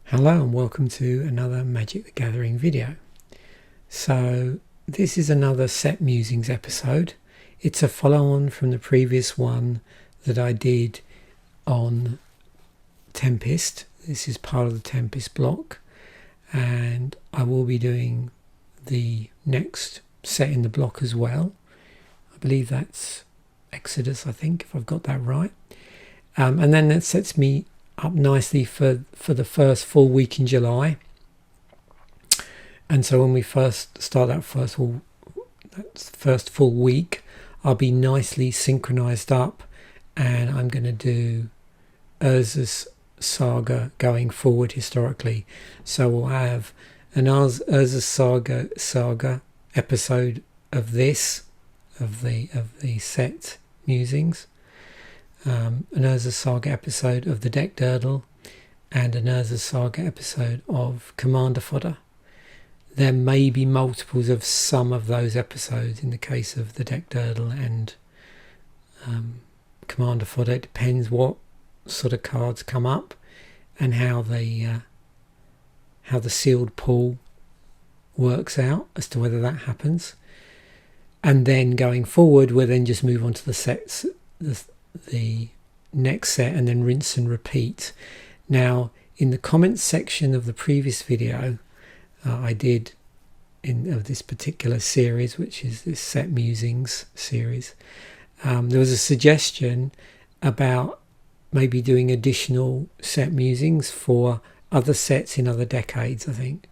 Hello and welcome to another Magic the Gathering video. So this is another Set Musings episode. It's a follow-on from the previous one that I did on Tempest. This is part of the Tempest block, and I will be doing the next set in the block as well. I believe that's Exodus, I think, if I've got that right. And then that sets me up nicely for the first full week in July. And so when we first start that first full week, I'll be nicely synchronized up, and I'm going to do Urza's saga going forward historically. So we'll have an Urza's saga episode of this, of the set musings, an Urza's Saga episode of the Deck Durdle, and an Urza's Saga episode of Commander Fodder. There may be multiples of some of those episodes in the case of the Deck Durdle and Commander Fodder. It depends what sort of cards come up and how the sealed pool works out as to whether that happens. And then going forward, we'll then just move on to the sets, the next set, and then rinse and repeat. Now, in the comments section of the previous video I did of this particular series, which is this Set Musings series, there was a suggestion about maybe doing additional Set Musings for other sets in other decades, I think.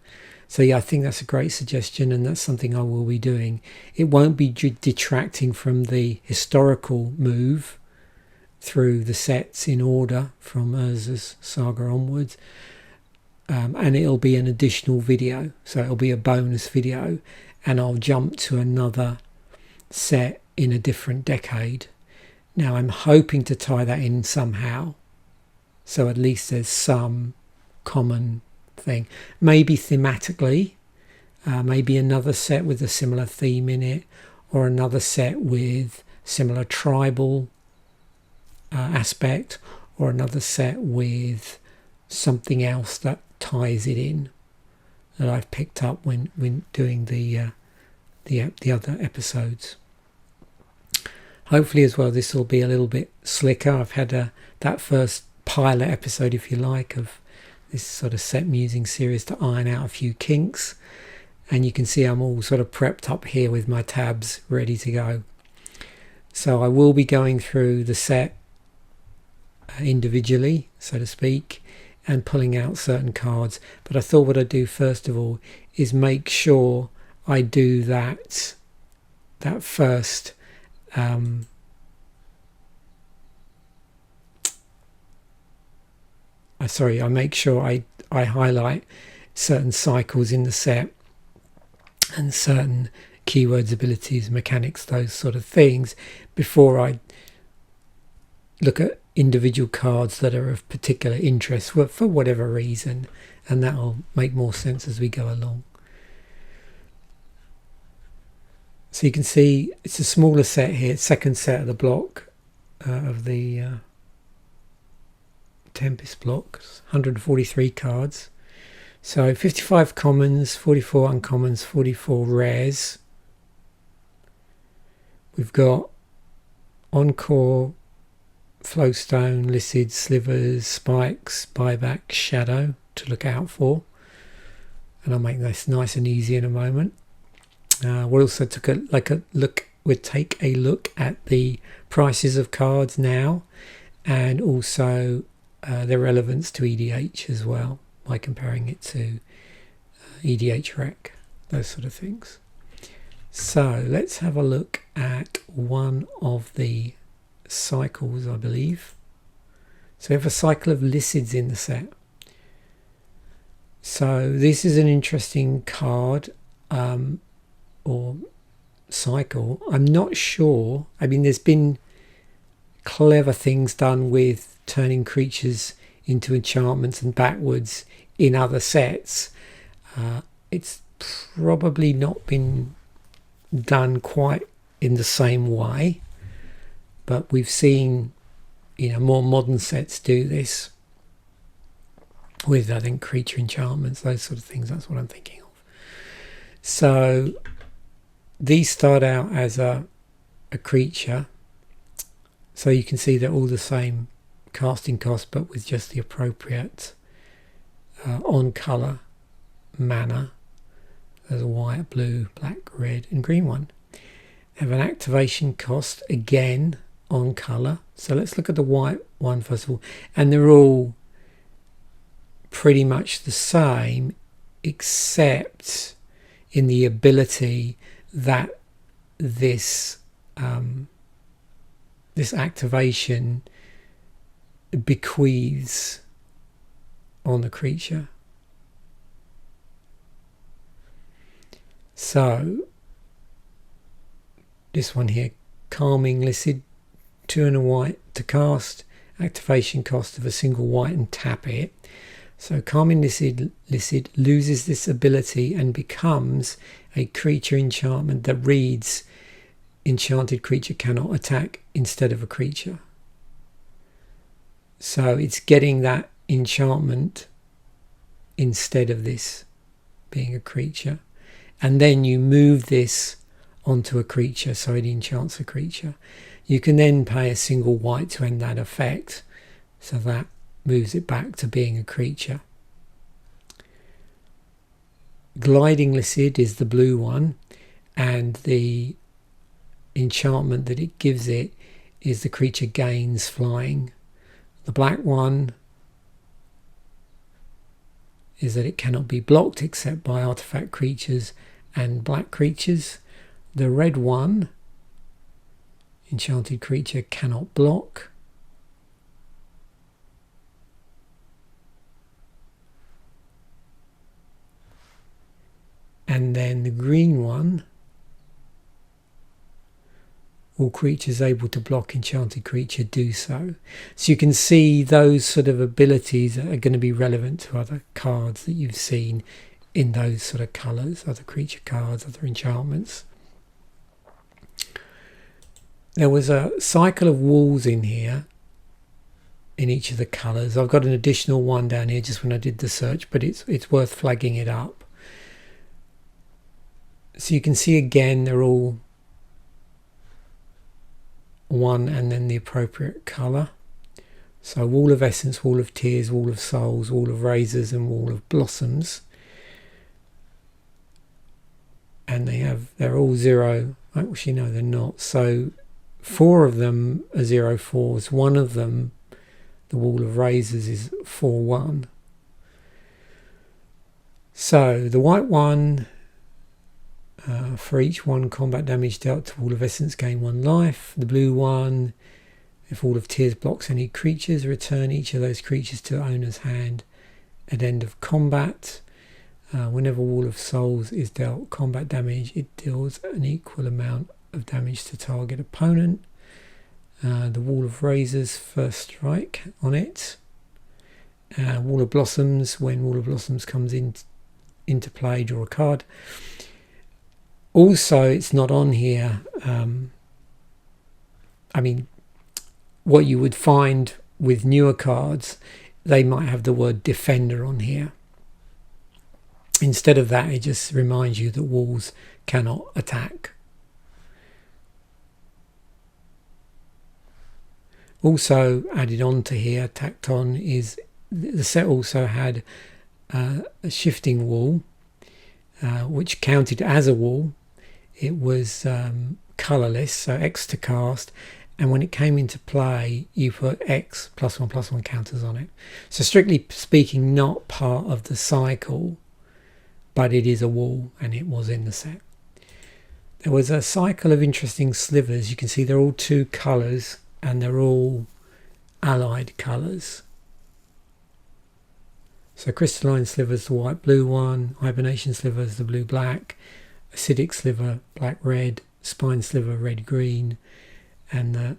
So yeah, I think that's a great suggestion, and that's something I will be doing. It won't be detracting from the historical move through the sets in order from Urza's Saga onwards, and it'll be an additional video, so it'll be a bonus video, and I'll jump to another set in a different decade. Now I'm hoping to tie that in somehow, so at least there's some common thing, maybe thematically, maybe another set with a similar theme in it, or another set with similar tribal aspect, or another set with something else that ties it in that I've picked up when doing the other episodes. Hopefully as well this will be a little bit slicker. I've had that first pilot episode, if you like, of this sort of Set Musing series to iron out a few kinks, and you can see I'm all sort of prepped up here with my tabs ready to go. So I will be going through the set individually, so to speak, and pulling out certain cards, but I thought what I'd do first of all is make sure I do that first I make sure I highlight certain cycles in the set and certain keywords, abilities, mechanics, those sort of things, before I look at individual cards that are of particular interest for whatever reason, and that'll make more sense as we go along. So you can see it's a smaller set here, second set of the block of the Tempest block, 143 cards. So 55 commons, 44 uncommons, 44 rares. We've got Encore, Flowstone, Lycid, Slivers, Spikes, Buyback, Shadow to look out for, and I'll make this nice and easy in a moment. We'll also take a look at the prices of cards now, and also their relevance to EDH as well, by comparing it to EDH Rec, those sort of things. So let's have a look at one of the cycles, I believe. So we have a cycle of Lycids in the set. So this is an interesting card or cycle. I'm not sure. I mean, there's been clever things done with turning creatures into enchantments and backwards in other sets. It's probably not been done quite in the same way, but we've seen more modern sets do this. with, I think, creature enchantments, those sort of things. That's what I'm thinking of. So these start out as a creature, so you can see they're all the same casting cost, but with just the appropriate on colour manner. There's a white, blue, black, red and green one. They have an activation cost, again on colour. So let's look at the white one first of all, and they're all pretty much the same, except in the ability that this this activation bequeaths on the creature. So this one here, Calming Licid, 2 and a white to cast, activation cost of a single white, and tap it. So Calming Licid loses this ability and becomes a creature enchantment that reads enchanted creature cannot attack instead of a creature. So it's getting that enchantment instead of this being a creature. And then you move this onto a creature, so it enchants a creature. You can then pay a single white to end that effect, so that moves it back to being a creature. Gliding Licid is the blue one, and the enchantment that it gives it is the creature gains flying. The black one is that it cannot be blocked except by artifact creatures and black creatures. The red one, enchanted creature cannot block. And then the green one, all creatures able to block enchanted creature do so. So you can see those sort of abilities are going to be relevant to other cards that you've seen in those sort of colours, other creature cards, other enchantments. There was a cycle of walls in here in each of the colours. I've got an additional one down here just when I did the search, but it's worth flagging it up. So you can see again they're all one and then the appropriate colour. So Wall of Essence, Wall of Tears, Wall of Souls, Wall of Razors and Wall of Blossoms. And they're all 0. Actually no, they're not. So 4 of them are 0-4s. One of them, the Wall of Razors, is 4-1. So the white one, for each 1 combat damage dealt to Wall of Essence, gain 1 life. The blue one, if Wall of Tears blocks any creatures, return each of those creatures to the owner's hand at end of combat. Whenever Wall of Souls is dealt combat damage, it deals an equal amount of damage to target opponent. The Wall of Razors, first strike on it. Wall of Blossoms, when Wall of Blossoms comes into play, draw a card. Also, it's not on here. I mean, what you would find with newer cards, they might have the word Defender on here. Instead of that, it just reminds you that walls cannot attack. Also added on to here, tacked on, is the set also had a shifting wall, which counted as a wall. It was colourless, so X to cast, and when it came into play you put X +1/+1 counters on it. So strictly speaking, not part of the cycle, but it is a wall and it was in the set. There was a cycle of interesting slivers. You can see they're all 2 colours and they're all allied colours. So Crystalline Sliver's the white blue one, Hibernation Sliver's the blue black, Acidic Sliver black red, Spine Sliver red green, and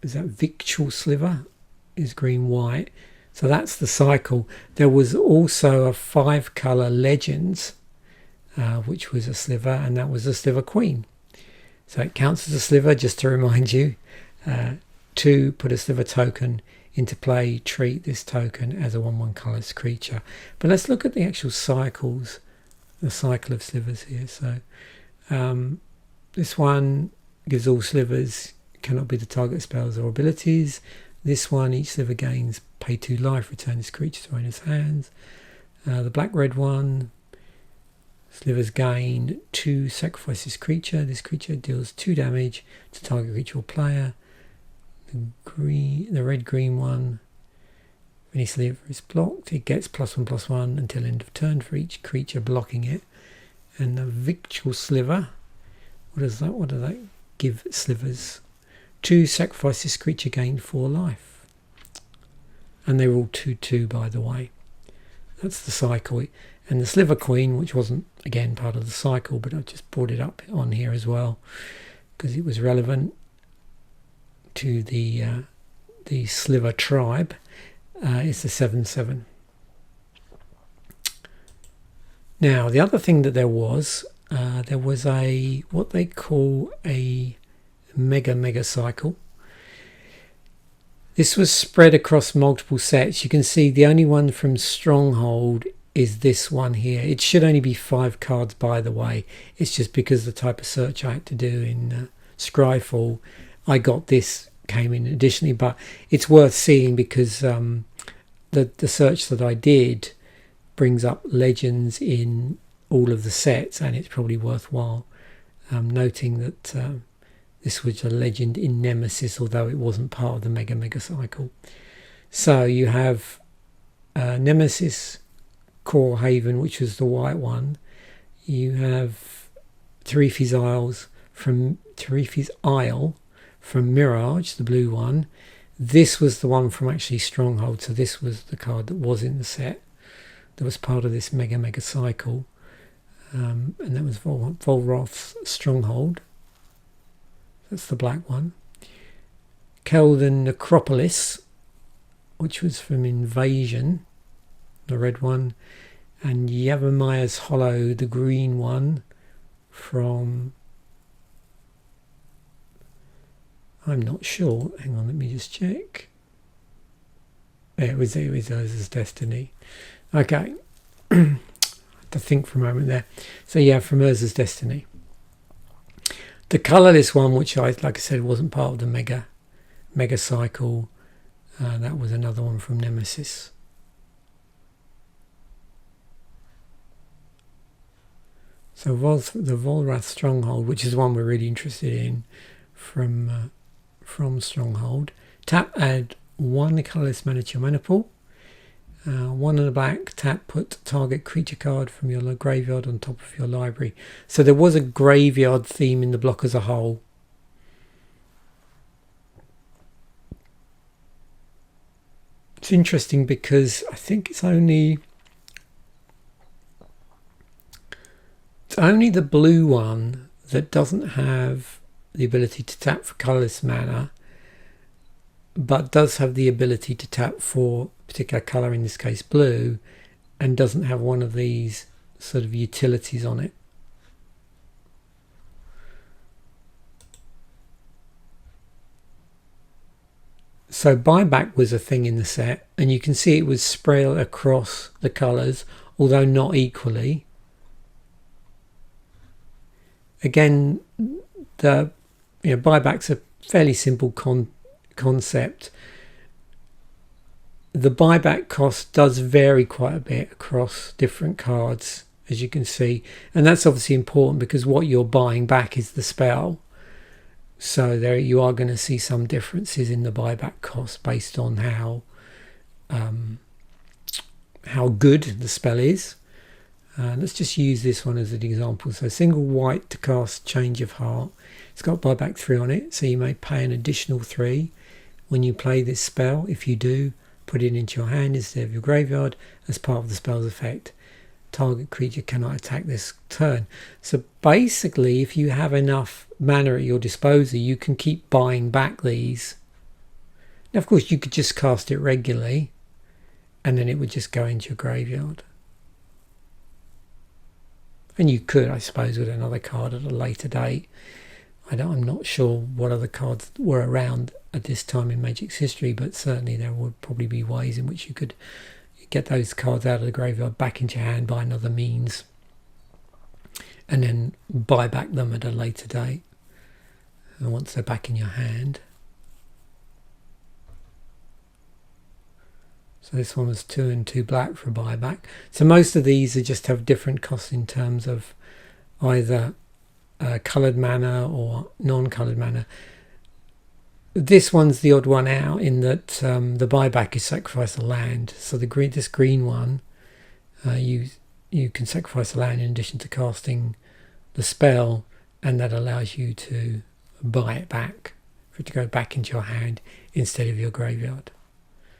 is that Victual Sliver is green white. So that's the cycle. There was also a 5 colour Legends, which was a sliver, and that was a Sliver Queen. So it counts as a sliver, just to remind you, to put a sliver token into play, treat this token as a 1/1 colourless creature. But let's look at the actual cycles, the cycle of slivers here. So this one gives all slivers cannot be the target spells or abilities. This one, each sliver gains pay 2 life, return this creature to owner's hands. The black-red one, slivers gain 2, sacrifice this creature. This creature deals 2 damage to target creature or player. The red-green one, when any sliver is blocked, it gets +1/+1 until end of turn for each creature blocking it. And the victual sliver, what does that give slivers? 2, sacrifice this creature, gain 4 life. And they're all 2/2, by the way. That's the cycle. And the Sliver Queen, which wasn't, again, part of the cycle, but I just brought it up on here as well because it was relevant to the Sliver tribe. It's the 7/7. Now, the other thing that there was a what they call a mega cycle. This was spread across multiple sets. You can see the only one from Stronghold is this one here. It should only be 5 cards, by the way. It's just because the type of search I had to do in Scryfall, I got this, came in additionally, but it's worth seeing because the search that I did brings up legends in all of the sets, and it's probably worthwhile noting that this was a legend in Nemesis, although it wasn't part of the mega cycle. So you have Nemesis Core Haven, which was the white one. You have Tarifi's Isle from Mirage, the blue one. This was the one from actually Stronghold, so this was the card that was in the set that was part of this mega cycle, and that was Volroth's Stronghold. That's the black one. Keldon Necropolis, which was from Invasion, the red one, and Yavimai's Hollow, the green one, from, I'm not sure, hang on, let me just check. There, it was Urza's Destiny. Okay, I had to think for a moment there. So yeah, from Urza's Destiny. The colourless one, which like I said, wasn't part of the mega cycle, that was another one from Nemesis. So the Volrath Stronghold, which is the one we're really interested in from Stronghold. Tap, add 1 colourless mana to your mana pool. 1 in the black, tap, put target creature card from your graveyard on top of your library. So there was a graveyard theme in the block as a whole. It's interesting because I think it's only the blue one that doesn't have the ability to tap for colourless mana, but does have the ability to tap for a particular colour, in this case blue, and doesn't have one of these sort of utilities on it. So buyback was a thing in the set, and you can see it was spread across the colours, although not equally. Again, buyback's a fairly simple concept. The buyback cost does vary quite a bit across different cards, as you can see, and that's obviously important because what you're buying back is the spell. So there you are going to see some differences in the buyback cost based on how good the spell is. Let's just use this one as an example. So single white to cast Change of Heart. It's got buyback 3 on it, so you may pay an additional 3 when you play this spell. If you do, put it into your hand instead of your graveyard as part of the spell's effect. Target creature cannot attack this turn. So basically, if you have enough mana at your disposal, you can keep buying back these. Now, of course, you could just cast it regularly and then it would just go into your graveyard. And you could, I suppose, with another card at a later date. I'm not sure what other cards were around at this time in Magic's history, but certainly there would probably be ways in which you could get those cards out of the graveyard back into your hand by another means, and then buy back them at a later date. And once they're back in your hand. So this one was 2 and 2 black for a buyback. So most of these are just have different costs in terms of either coloured mana or non-coloured mana. This one's the odd one out in that the buyback is sacrifice a land. So this green one, you can sacrifice a land in addition to casting the spell, and that allows you to buy it back for it to go back into your hand instead of your graveyard.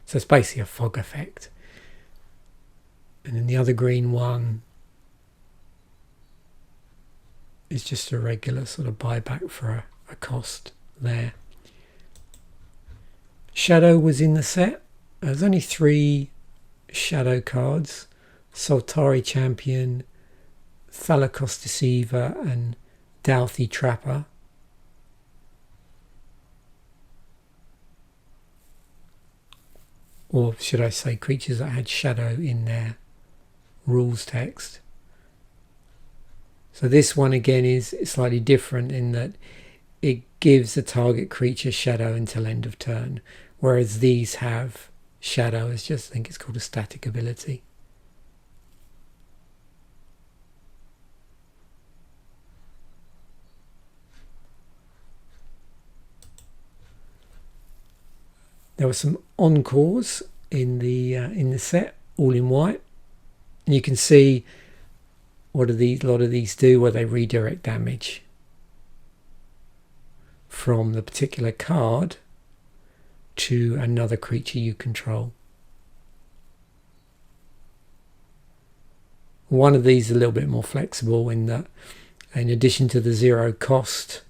So it's basically a fog effect. And then the other green one is just a regular sort of buyback for a cost there. Shadow was in the set. There's only 3 shadow cards: Soltari Champion, Thalakos Deceiver, and Douthie Trapper. Or should I say creatures that had shadow in their rules text. So this one again is slightly different in that it gives the target creature shadow until end of turn, whereas these have shadow as just, I think it's called a static ability. There were some encores in the set, all in white. And you can see a lot of these do, where they redirect damage from the particular card to another creature you control. One of these is a little bit more flexible in that, in addition to the 0 cost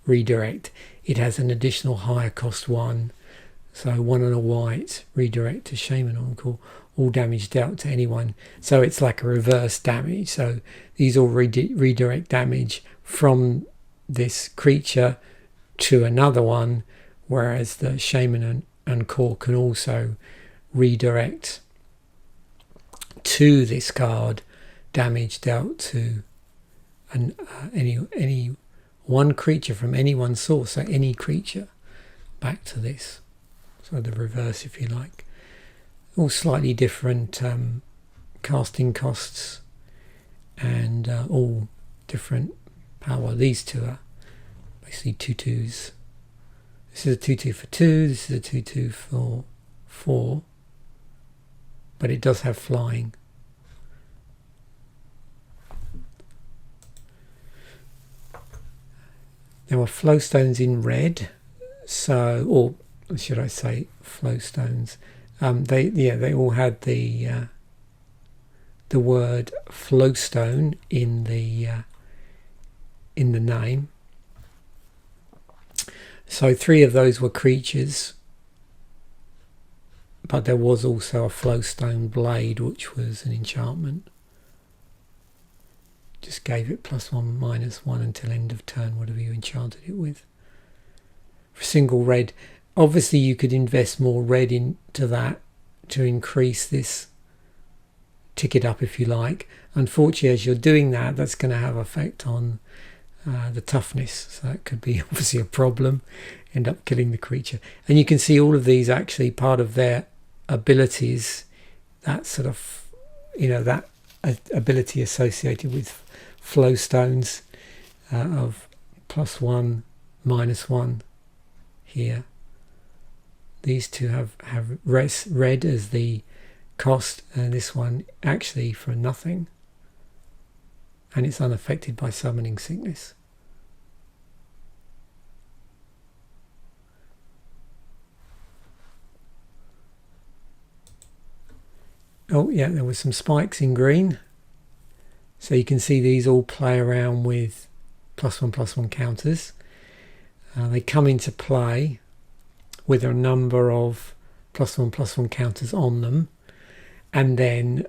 redirect, it has an additional higher cost 1. So 1 and a white, redirect to Shaman Encore, all damage dealt to anyone. So it's like a reverse damage. So these all redirect damage from this creature to another one, whereas the Shaman Encore can also redirect to this card damage dealt to any one creature from any one source. So any creature back to this. So the reverse, if you like. All slightly different casting costs, and all different power. These two are basically 2/2s. This is a 2/2 for 2, this is a 2/2 for 4, but it does have flying. There were flow stones in red, or should I say flow stones? They all had the word flowstone in the name. So 3 of those were creatures, but there was also a flowstone blade, which was an enchantment. Just gave it +1, -1 until end of turn, whatever you enchanted it with. For single red, obviously you could invest more red into that to increase this, tick it up if you like. Unfortunately, as you're doing that, that's going to have effect on the toughness, so that could be obviously a problem, end up killing the creature. And you can see all of these actually part of their abilities, that sort of, that ability associated with flow stones of +1, -1 here. These two have red as the cost, and this one actually for nothing, and it's unaffected by summoning sickness. Oh yeah, there was some spikes in green, so you can see these all play around with +1/+1 counters. They come into play with a number of +1/+1 counters on them, and then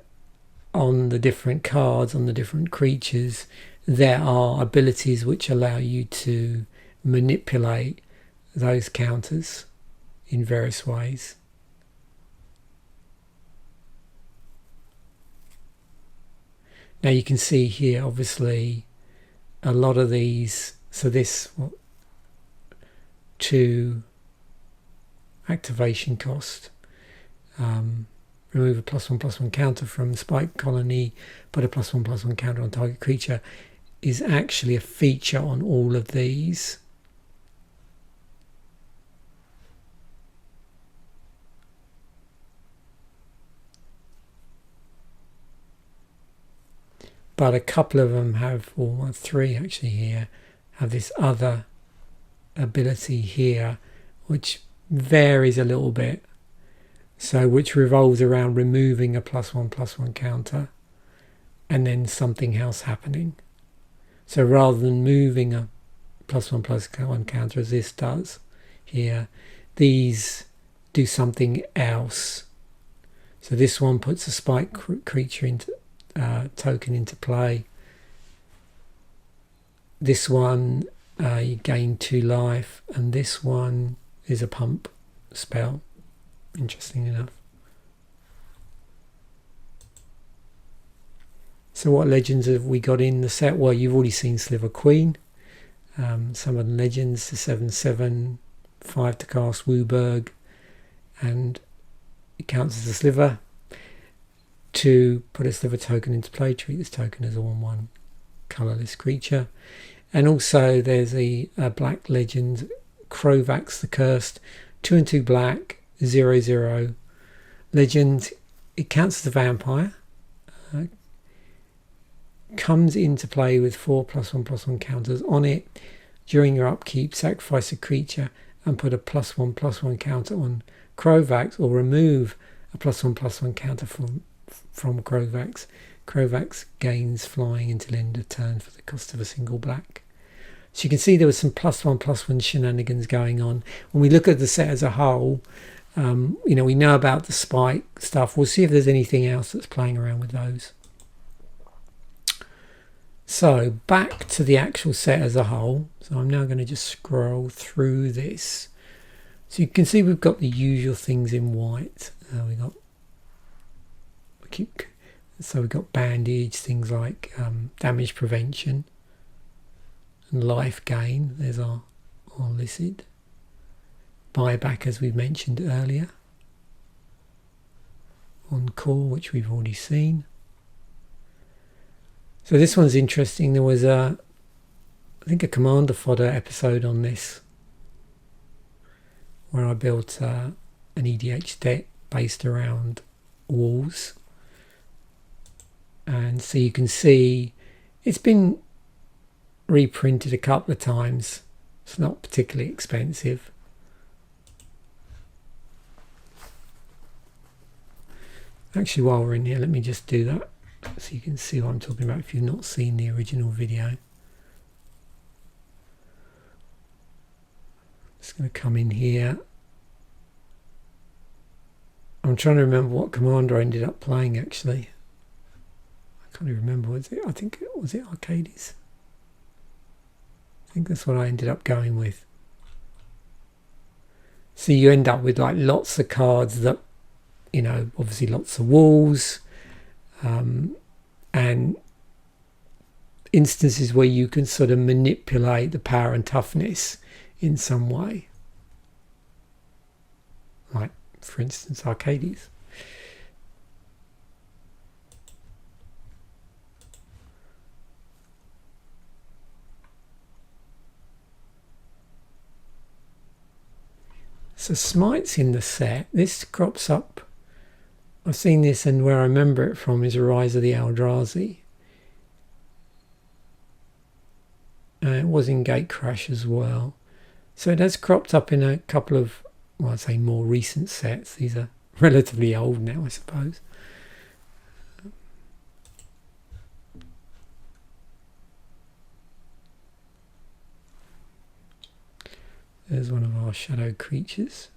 on the different cards, on the different creatures, there are abilities which allow you to manipulate those counters in various ways. Now you can see here, obviously, a lot of these, so this 2 activation cost, remove a +1/+1 counter from spike colony, put a +1/+1 counter on target creature, is actually a feature on all of these. But a couple of them have, or 3 actually here, have this other ability here, which varies a little bit. So which revolves around removing a +1/+1 counter and then something else happening. So rather than moving a +1/+1 counter as this does here, these do something else. So this one puts a spike creature into token into play. This one you gain 2 life, and this one is a pump spell, interesting enough. So what legends have we got in the set? Well, you've already seen Sliver Queen. Some of the legends, the 7/7, 5 to cast Wooburg, and it counts as a sliver. To put a sliver token into play, treat this token as a 1/1 colourless creature. And also there's a black legend, Krovax the Cursed, 2 and 2 black, 0/0 legend. It counts as a vampire. Comes into play with 4 +1/+1 counters on it. During your upkeep, sacrifice a creature and put a +1/+1 counter on Krovax, or remove a +1/+1 counter from Krovax. Krovax gains flying until end of turn for the cost of a single black. So you can see there was some +1/+1 shenanigans going on. When we look at the set as a whole, we know about the spike stuff. We'll see if there's anything else that's playing around with those. So back to the actual set as a whole. So I'm now going to just scroll through this. So you can see we've got the usual things in white. We've got bandage, things like damage prevention and life gain. There's our listed. Buyback, as we've mentioned earlier. On call, which we've already seen. So this one's interesting. There was I think a Commander Fodder episode on this, where I built an EDH deck based around walls. And so you can see it's been reprinted a couple of times. It's not particularly expensive. Actually, while we're in here, let me just do that so you can see what I'm talking about if you've not seen the original video. Just going to come in here. I'm trying to remember what commander I ended up playing actually. I can't even remember. Was it Arcades? I think that's what I ended up going with. So you end up with like lots of cards that, obviously lots of walls, and instances where you can sort of manipulate the power and toughness in some way. Like, for instance, Arcades. So Smite's in the set. This crops up. I've seen this, and where I remember it from is Rise of the Eldrazi. It was in Gatecrash as well. So it has cropped up in a couple of, well, I'd say more recent sets. These are relatively old now, I suppose. There's one of our shadow creatures.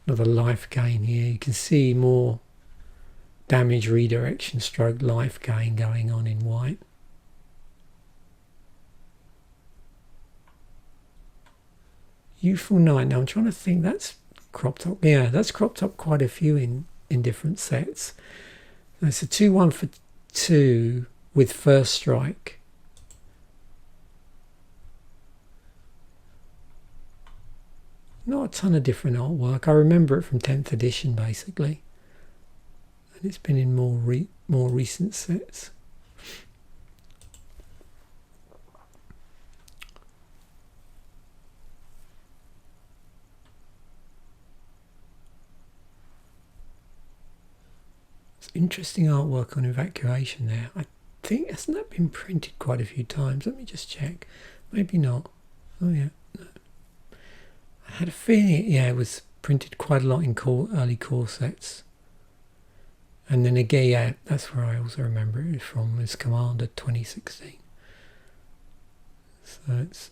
Another life gain here. You can see more damage redirection stroke life gain going on in white. Youthful Night. Now I'm trying to think, that's cropped up. Yeah, that's cropped up quite a few in different sets. It's a 2-1 for 2 with first strike. Not a ton of different artwork. I remember it from 10th edition basically, and it's been in more recent sets. It's interesting artwork on Evacuation there. I think, hasn't that been printed quite a few times? Let me just check. Maybe not. Oh yeah, no. I had a feeling, yeah, it was printed quite a lot in early core sets. And then again, yeah, that's where I also remember it from, is Commander 2016. So it's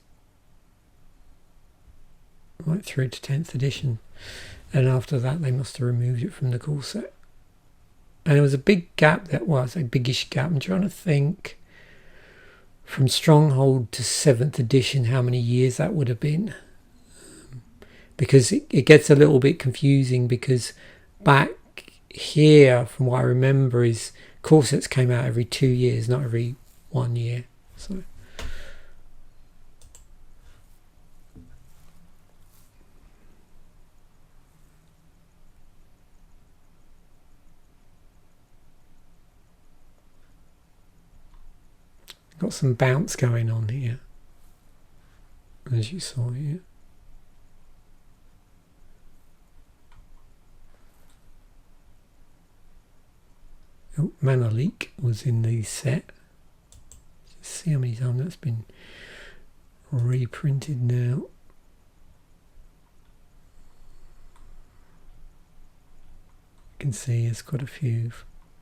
right through to 10th edition. And after that, they must have removed it from the core set. And there was a big gap, that was a biggish gap. I'm trying to think, from Stronghold to 7th edition, how many years that would have been. Because it gets a little bit confusing, because back here, from what I remember, is core sets came out every 2 years, not every 1 year. So got some bounce going on here, as you saw here. Oh, Mana Leak was in the set. Just see how many times that's been reprinted now. You can see there's quite a few.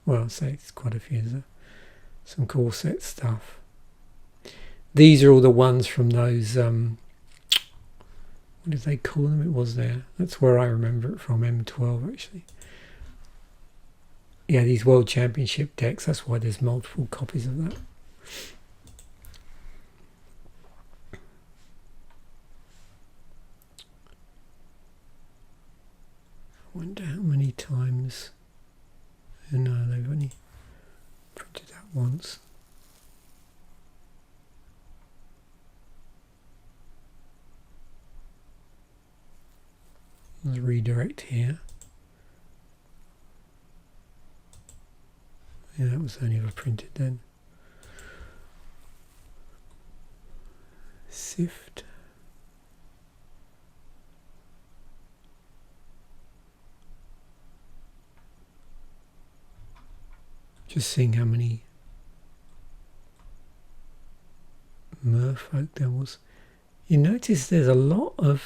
Well, I'd say it's quite a few. There's some core set stuff. These are all the ones from those. What did they call them? It was there. That's where I remember it from. M12 actually. Yeah, these World Championship decks, that's why there's multiple copies of that. I wonder how many times. No, they've only printed that once. Let's redirect here. Yeah, that was only ever printed then. Sift. Just seeing how many merfolk there was. You notice there's a lot of,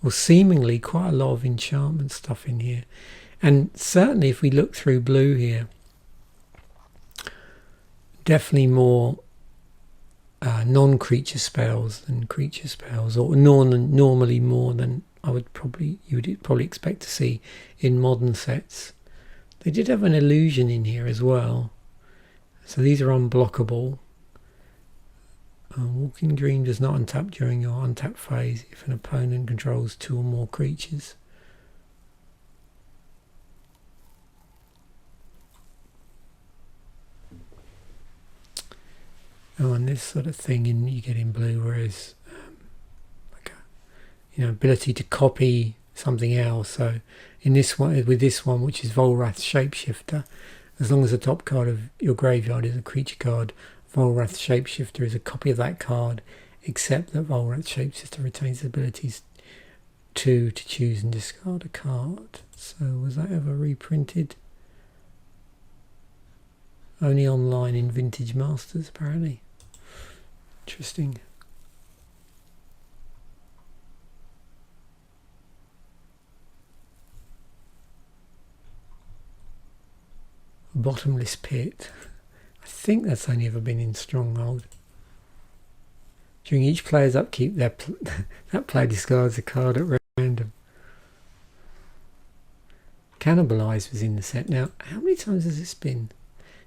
or seemingly quite a lot of enchantment stuff in here. And certainly if we look through blue here, definitely more non-creature spells than creature spells, or normally more than you would probably expect to see in modern sets. They did have an illusion in here as well, so these are unblockable. Walking Green does not untap during your untap phase if an opponent controls 2 or more creatures. Oh, and this sort of thing you get in blue, whereas like ability to copy something else. So in this one, with this one, which is Volrath Shapeshifter, as long as the top card of your graveyard is a creature card, Volrath Shapeshifter is a copy of that card, except that Volrath Shapeshifter retains the abilities to choose and discard a card. So was that ever reprinted? Only online in Vintage Masters, apparently. Interesting. Bottomless Pit. I think that's only ever been in Stronghold. During each player's upkeep, that player discards a card at random. Cannibalize was in the set. Now, how many times has this been?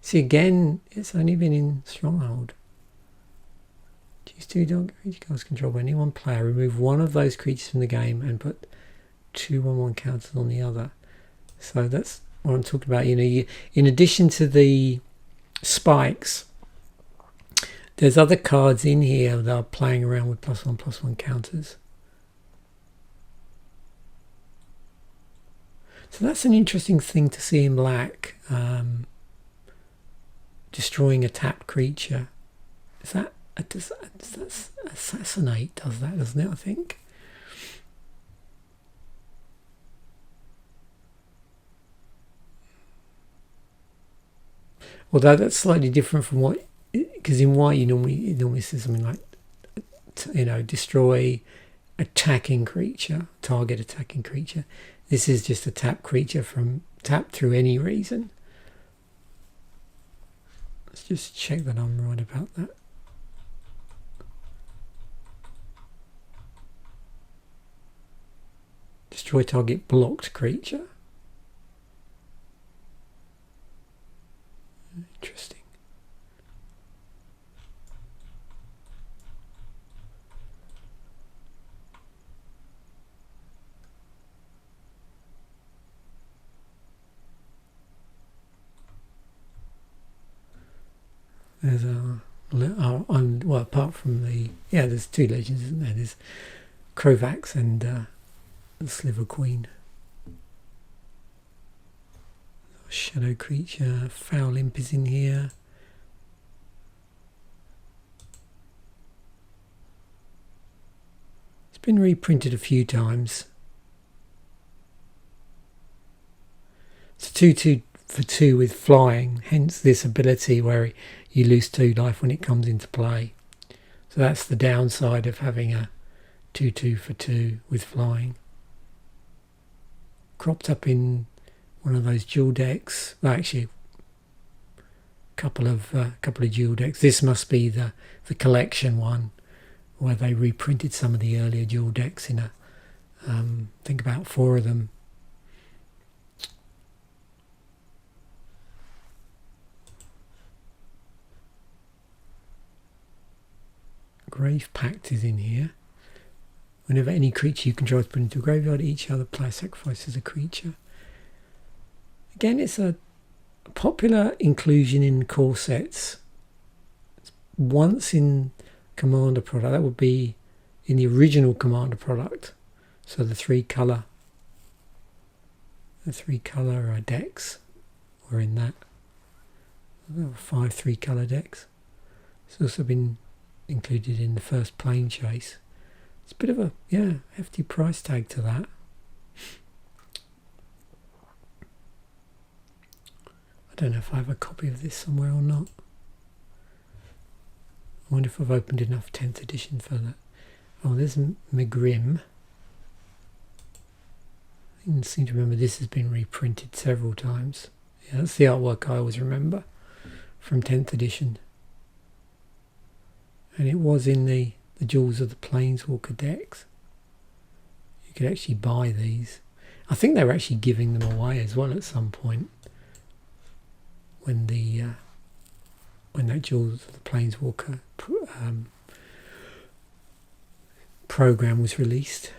See, again, it's only been in Stronghold. Choose 2 dog creature cards controlled by any one player. Remove one of those creatures from the game and put 2/1/1 counters on the other. So that's what I'm talking about. In addition to the spikes, there's other cards in here that are playing around with +1/+1 counters. So that's an interesting thing to see in black. Destroying a tapped creature. Is that assassinate does that, doesn't it? I think. Although that's slightly different from what, because in white you normally see something like, destroy attacking creature, target attacking creature. This is just a tap creature from tap through any reason. Let's just check that I'm right about that. Destroy target blocked creature. Interesting. There's well, apart from there's 2 legends, isn't there? There's Krovax and the Sliver Queen. Shadow creature, Foul Imp is in here. It's been reprinted a few times. It's a 2/2 for 2 with flying, hence this ability where you lose 2 life when it comes into play. So that's the downside of having a 2/2 for 2 with flying. Cropped up in one of those dual decks. Well, actually, a couple of dual decks. This must be the collection one, where they reprinted some of the earlier dual decks in I think about 4 of them. Grave Pact is in here. Whenever any creature you control is put into a graveyard, each other player sacrifices a creature. Again, it's a popular inclusion in core sets. It's once in Commander product. That would be in the original Commander product. So the 3 colour decks were in that. 5 3-colour decks. It's also been included in the first Plane Chase. It's a bit of a hefty price tag to that. I don't know if I have a copy of this somewhere or not. I wonder if I've opened enough 10th edition for that. Oh, there's Megrim. I didn't seem to remember this has been reprinted several times. Yeah, that's the artwork I always remember from 10th edition. And it was in the Jewels of the Planeswalker decks. You could actually buy these. I think they were actually giving them away as well at some point when that Jewels of the Planeswalker program was released.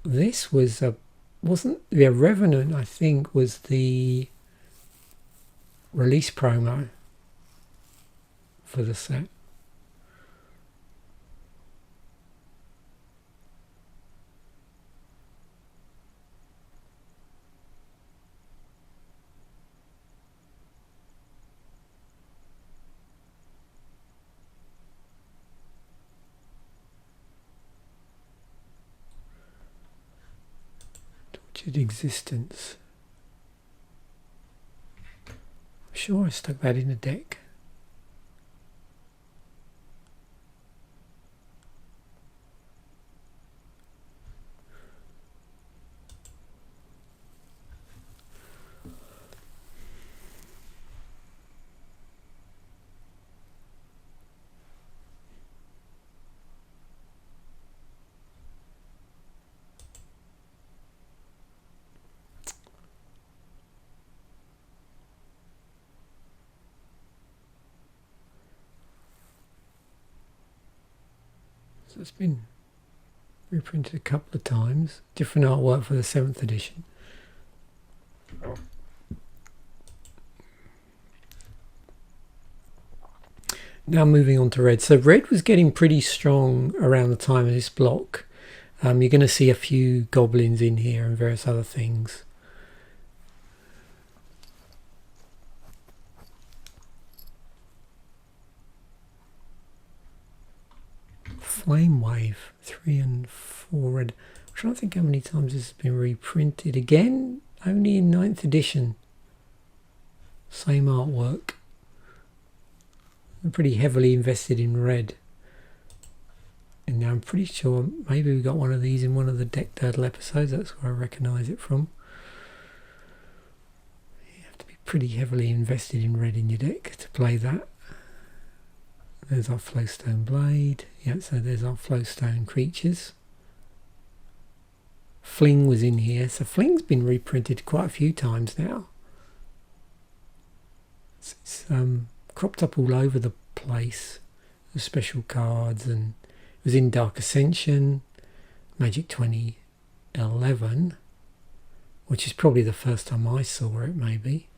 This was Revenant, I think, was the release promo for the set. Existence. I'm sure I stuck that in a deck. So it's been reprinted a couple of times. Different artwork for the 7th edition. Now moving on to red. So red was getting pretty strong around the time of this block. You're going to see a few goblins in here and various other things. Flame Wave 3 and 4 red. I'm trying to think how many times this has been reprinted. Again, only in 9th edition. Same artwork. I'm pretty heavily invested in red. And now I'm pretty sure maybe we got one of these in one of the Deck Turtle episodes. That's where I recognise it from. You have to be pretty heavily invested in red in your deck to play that. There's our Flowstone Blade. Yeah, so there's our Flowstone creatures. Fling was in here. So Fling's been reprinted quite a few times now. It's cropped up all over the place. The special cards, and it was in Dark Ascension, Magic 2011, which is probably the first time I saw it, maybe.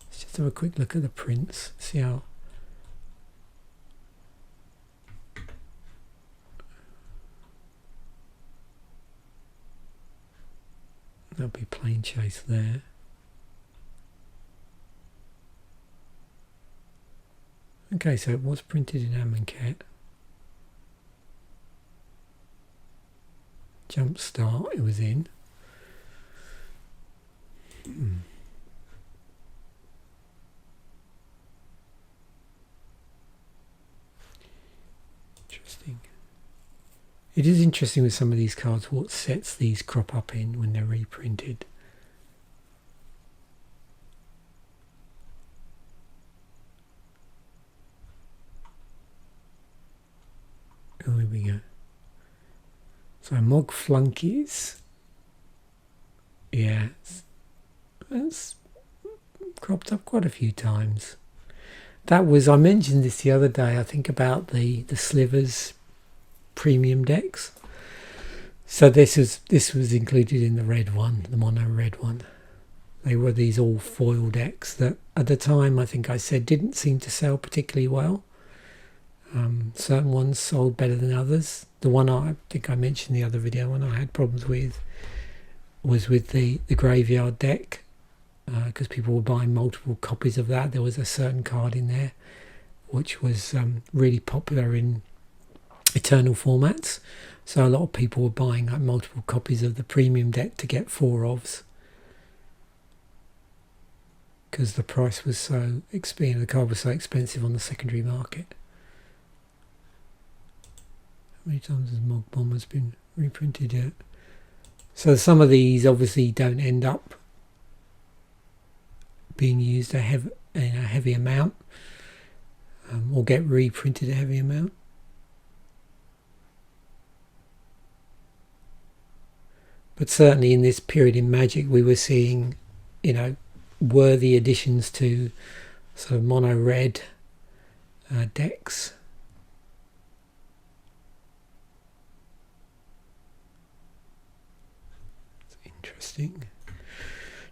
Let's just have a quick look at the prints, see how... That'll be Plane Chase there. Okay, so it was printed in Amonkhet. Jumpstart it was in. Interesting. It is interesting with some of these cards what sets these crop up in when they're reprinted. Oh, here we go. So Mog Flunkies. Yeah, it's cropped up quite a few times. That was, I mentioned this the other day, I think, about the Slivers premium decks. So this was included in the red one, the mono red one. They were these all foil decks that at the time I think I said didn't seem to sell particularly well. Certain ones sold better than others. The one I think I mentioned in the other video one I had problems with was with the graveyard deck, because people were buying multiple copies of that. There was a certain card in there which was really popular in Eternal formats, so a lot of people were buying like multiple copies of the premium deck to get 4 ofs, because the price was so expensive, the card was so expensive on the secondary market. How many times has Mog Bomber's been reprinted yet? So some of these obviously don't end up being used in a heavy amount, or get reprinted a heavy amount. But certainly in this period in Magic we were seeing, you know, worthy additions to sort of mono red decks. It's interesting.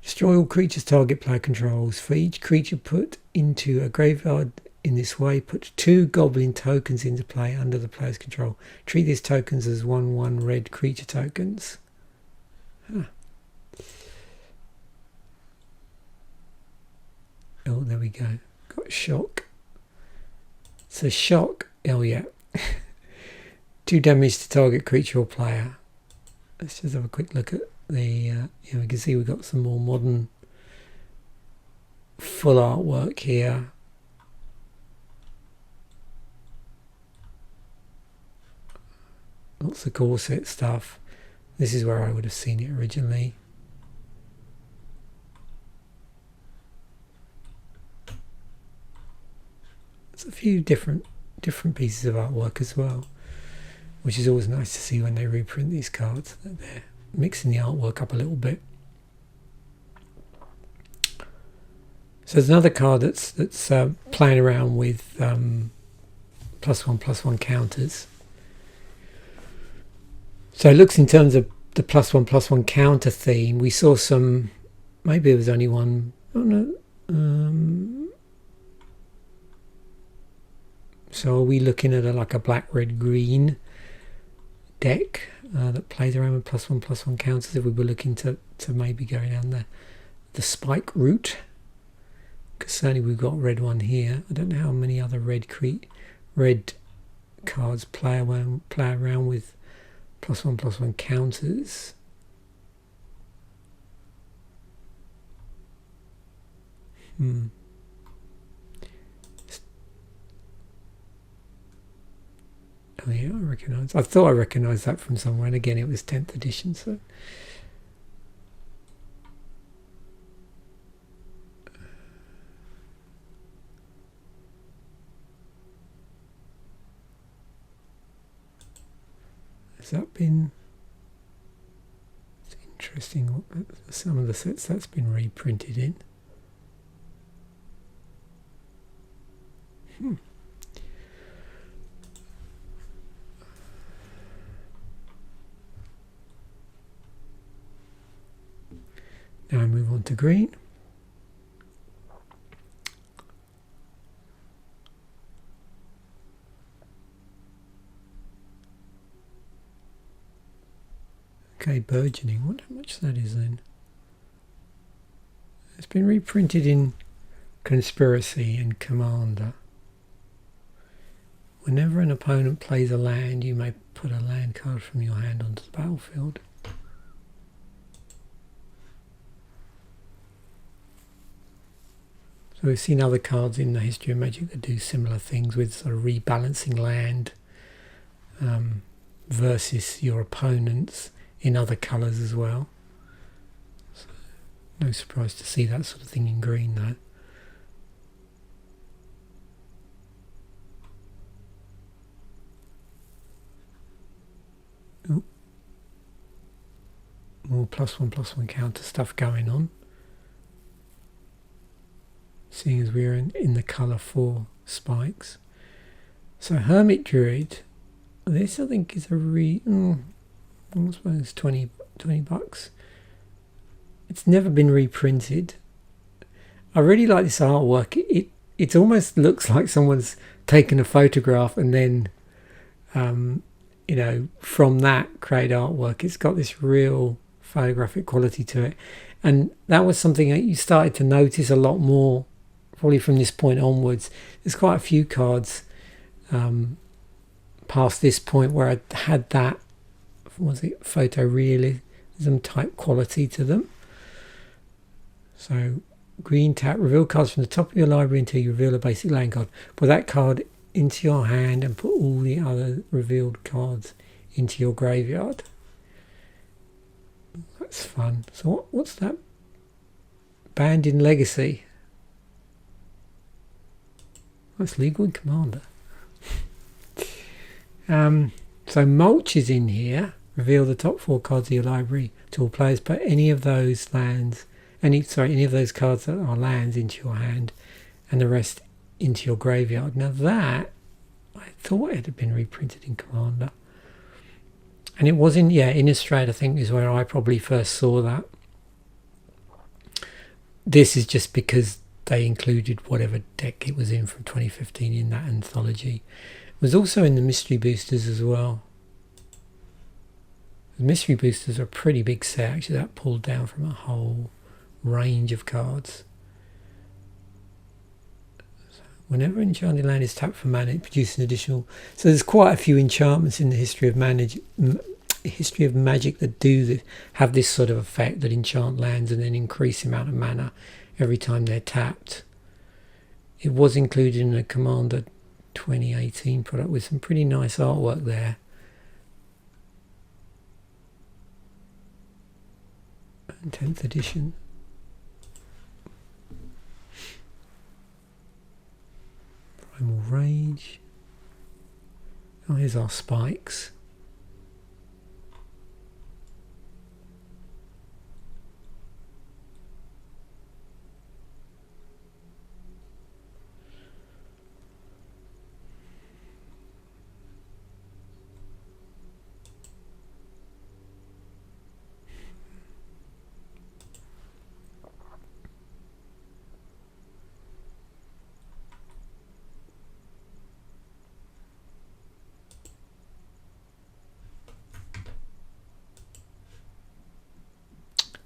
Destroy all creatures target player controls. For each creature put into a graveyard in this way, put 2 goblin tokens into play under the player's control. Treat these tokens as 1/1 red creature tokens. Huh. Oh, there we go. Got shock. So shock. Oh yeah. 2 damage to target creature or player. Let's just have a quick look at the. We can see we've got some more modern full artwork here. Lots of corset stuff. This is where I would have seen it originally. There's a few different pieces of artwork as well, which is always nice to see when they reprint these cards, that they're mixing the artwork up a little bit. So there's another card that's playing around with +1/+1 counters. So it looks in terms of the +1/+1 counter theme. We saw some, maybe there was only one. Oh no. So are we looking at like a black, red, green deck that plays around with +1/+1 counters? If we were looking to maybe go down the spike route, because certainly we've got red one here. I don't know how many other red cards play around with +1/+1 counters. Oh yeah, I thought I recognised that from somewhere, and again it was 10th edition, so has that been... It's interesting what some of the sets that's been reprinted in. Now I move on to green. Okay, burgeoning. Wonder how much that is then. It's been reprinted in Conspiracy and Commander. Whenever an opponent plays a land, you may put a land card from your hand onto the battlefield. So we've seen other cards in the history of Magic that do similar things with sort of rebalancing land versus your opponents in other colours as well. So no surprise to see that sort of thing in green though. Ooh. More +1/+1 counter stuff going on. Seeing as we're in the colour for spikes. So Hermit Druid, this I think is I suppose 20 bucks. It's never been reprinted. I really like this artwork. It almost looks like someone's taken a photograph and then from that create artwork. It's got this real photographic quality to it, and that was something that you started to notice a lot more probably from this point onwards. There's quite a few cards past this point where I had that, photorealism type quality to them. So green tap, reveal cards from the top of your library until you reveal a basic land card. Put that card into your hand and put all the other revealed cards into your graveyard. That's fun. So what's that? Banned in Legacy. That's legal in Commander. So Mulch is in here. Reveal the top 4 cards of your library to all players. Put any of those cards that are lands into your hand, and the rest into your graveyard. Now that, I thought it had been reprinted in Commander, and it was in Innistrad, I think, is where I probably first saw that. This is just because they included whatever deck it was in from 2015 in that anthology. It was also in the Mystery Boosters as well. The Mystery Boosters are a pretty big set, actually. That pulled down from a whole range of cards. So whenever enchanted land is tapped for mana, it produces an additional... So there's quite a few enchantments in the history of Magic that have this sort of effect, that enchant lands and then increase the amount of mana every time they're tapped. It was included in a Commander 2018 product with some pretty nice artwork there. And 10th edition. Primal Rage. Oh, here's our spikes.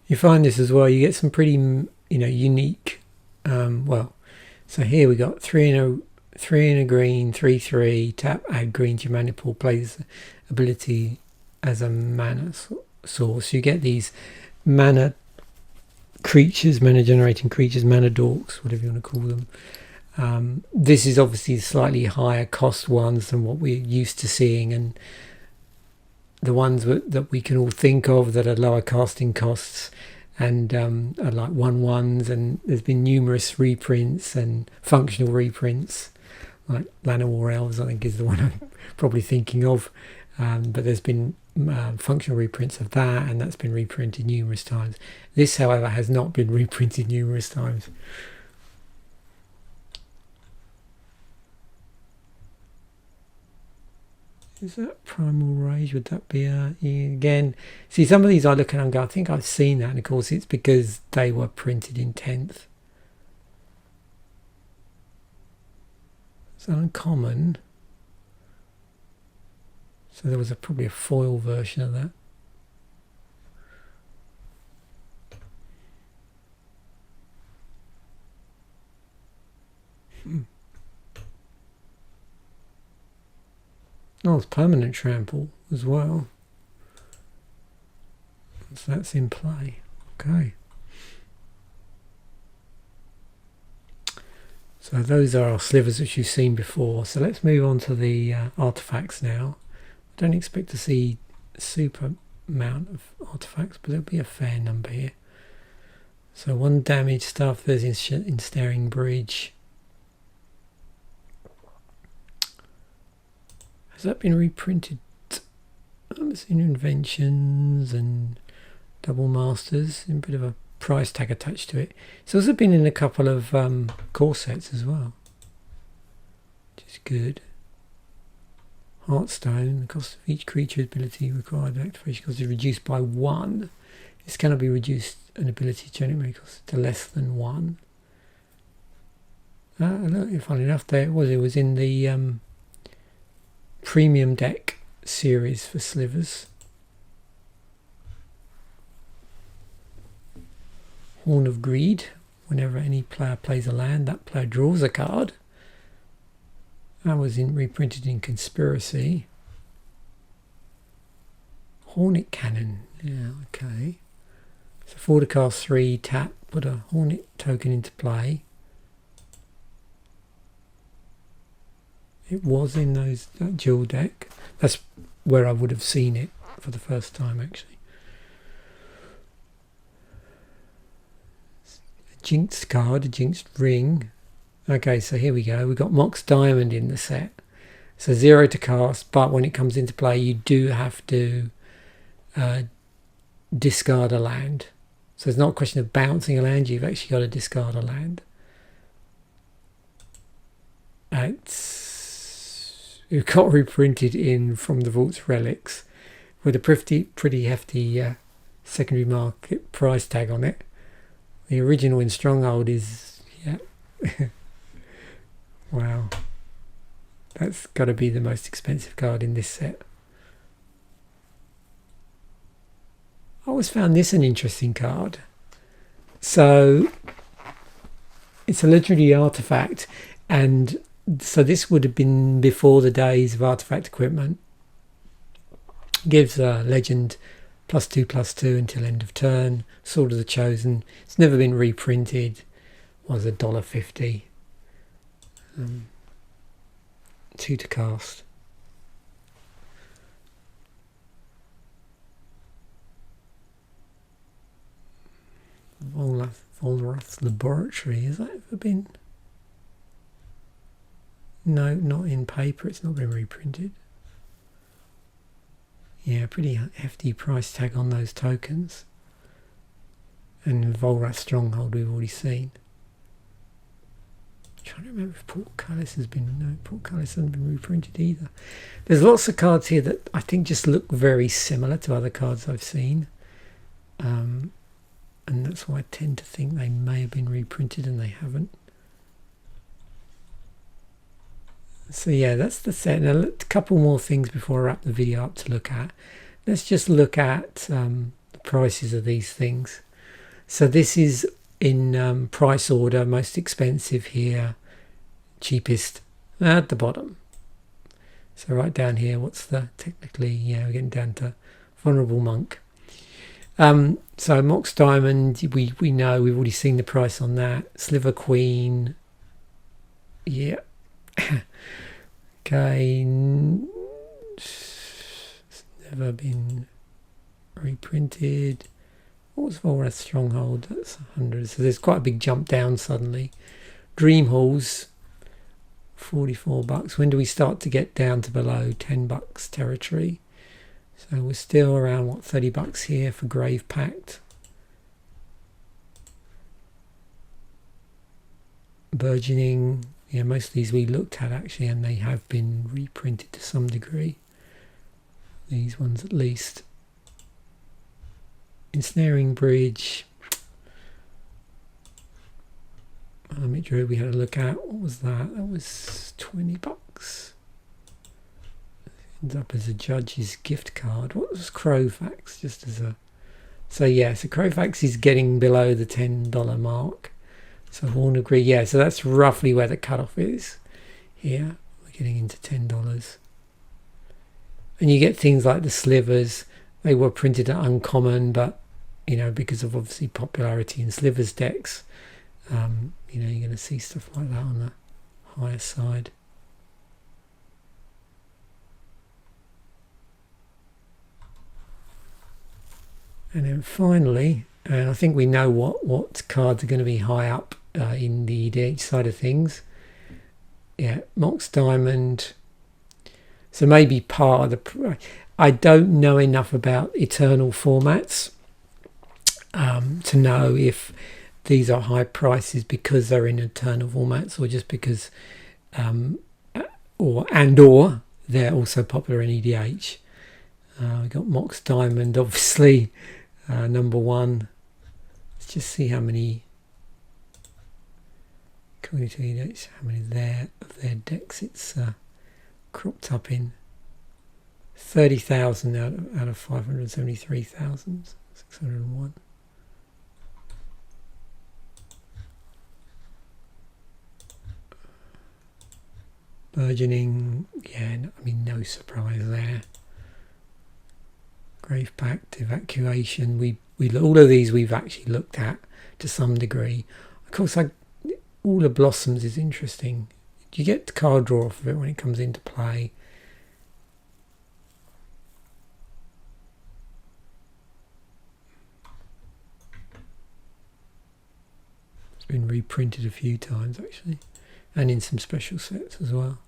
You find this as well. You get some pretty, unique. So here we got three in a green, 3/3. Tap, add green to your mana pool. Plays ability as a mana source. You get these mana creatures, mana generating creatures, mana dorks, whatever you want to call them. This is obviously slightly higher cost ones than what we're used to seeing, and the ones that we can all think of that are lower casting costs and are like 1/1s, and there's been numerous reprints and functional reprints, like Llanowar Elves I think is the one I'm probably thinking of, but there's been functional reprints of that, and that's been reprinted numerous times. This, however, has not been reprinted numerous times. Is that Primal Rage? Would that be again? See, some of these I look at and go, I think I've seen that, and of course it's because they were printed in 10th. It's uncommon. So there was probably a foil version of that. Oh, it's permanent trample as well. So that's in play. Okay. So those are our slivers which you've seen before. So let's move on to the artifacts now. I don't expect to see a super amount of artifacts, but there'll be a fair number here. So 1 damage stuff, there's Ensnaring Bridge. Has that been reprinted? I've seen Inventions and Double Masters, and a bit of a price tag attached to it. It's also been in a couple of core sets as well, which is good. Heartstone, the cost of each creature ability required activation cost is reduced by 1. This cannot be reduced an ability to generate cost to less than 1. Funny enough, it was in the premium deck series for slivers. Horn of Greed. Whenever any player plays a land, that player draws a card. That was reprinted in Conspiracy. Hornet Cannon. Yeah, okay. So 4 to cast 3, tap, put a Hornet token into play. It was in that dual deck. That's where I would have seen it for the first time, actually. A Jinxed card, a Jinxed Ring. Okay, so here we go. We've got Mox Diamond in the set. So 0 to cast, but when it comes into play, you do have to discard a land. So it's not a question of bouncing a land, you've actually got to discard a land. It got reprinted in From the Vault's Relics with a pretty hefty secondary market price tag on it. The original in Stronghold is, wow, that's got to be the most expensive card in this set. I always found this an interesting card. So it's a legendary artifact, and so this would have been before the days of artifact equipment. Gives a legend +2/+2 until end of turn. Sword of the Chosen. It's never been reprinted. Was $1.50. 2 to cast. Volrath's Laboratory. Has that ever been? No, not in paper. It's not been reprinted. Yeah, pretty hefty price tag on those tokens. And Volrath's Stronghold we've already seen. I'm trying to remember if Portcullis has been... No, Portcullis hasn't been reprinted either. There's lots of cards here that I think just look very similar to other cards I've seen. And that's why I tend to think they may have been reprinted and they haven't. So yeah, that's the set. Now a couple more things before I wrap the video up to look at. Let's just look at the prices of these things. So this is in price order, most expensive here, cheapest at the bottom. So right down here, what's the technically, yeah, we're getting down to Vulnerable Monk. So Mox Diamond, we know, we've already seen the price on that. Sliver Queen, yeah. Okay, it's never been reprinted. What was Volrath Stronghold? That's 100. So there's quite a big jump down suddenly. Dream Halls, $44. When do we start to get down to below $10 territory? So we're still around, what, $30 here for Grave Pact. Burgeoning, yeah, most of these we looked at actually, and they have been reprinted to some degree. These ones at least. Ensnaring Bridge. Hermit Druid we had a look at. What was that? That was $20. Ends up as a judge's gift card. What was Crowfax? Just as a... So yeah, so Crowfax is getting below the $10 mark. So Hornagri, yeah, so that's roughly where the cutoff is. Here, we're getting into $10. And you get things like the slivers. They were printed at uncommon, but, you know, because of obviously popularity in slivers decks, you know, you're going to see stuff like that on the higher side. And then finally, and I think we know what cards are going to be high up in the EDH side of things. Yeah, Mox Diamond. So maybe part of the... I don't know enough about Eternal formats to know if these are high prices because they're in Eternal formats, or just because, or they're also popular in EDH. We've got Mox Diamond, obviously, number one. Let's just see how many, according to EDH, how many of their decks it's cropped up in. 30,000 out of 573,601. Burgeoning, yeah, I mean, no surprise there. Grave Pact, Evacuation, we all of these we've actually looked at to some degree. Of course, all the Blossoms is interesting. You get the card draw off of it when it comes into play. It's been reprinted a few times actually, and in some special sets as well.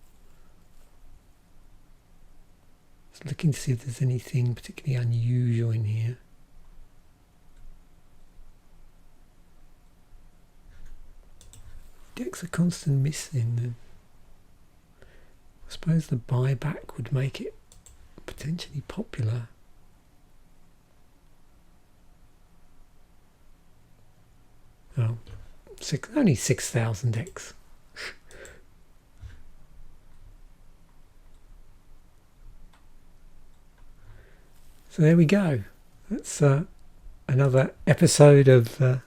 Just looking to see if there's anything particularly unusual in here. Decks are constant missing. I suppose the buyback would make it potentially popular. Oh, only 6,000 decks. So there we go. That's another episode of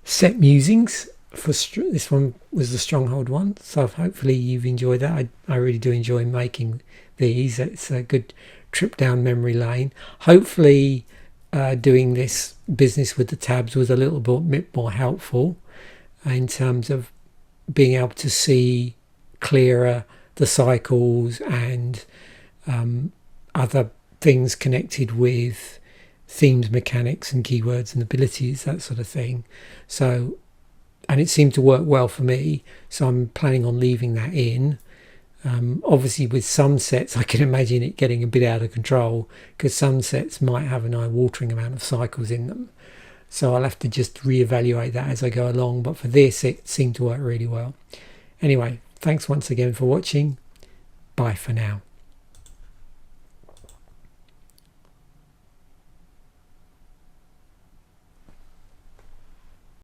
Set Musings. This one was the Stronghold one, so hopefully you've enjoyed that. I really do enjoy making these. It's a good trip down memory lane. Hopefully doing this business with the tabs was a little bit more helpful in terms of being able to see clearer the cycles and other things connected with themes, mechanics and keywords and abilities, that sort of thing. So, and it seemed to work well for me, so I'm planning on leaving that in. Obviously with some sets I can imagine it getting a bit out of control, because some sets might have an eye-watering amount of cycles in them, so I'll have to just reevaluate that as I go along. But for this it seemed to work really well. Anyway, thanks once again for watching. Bye for now.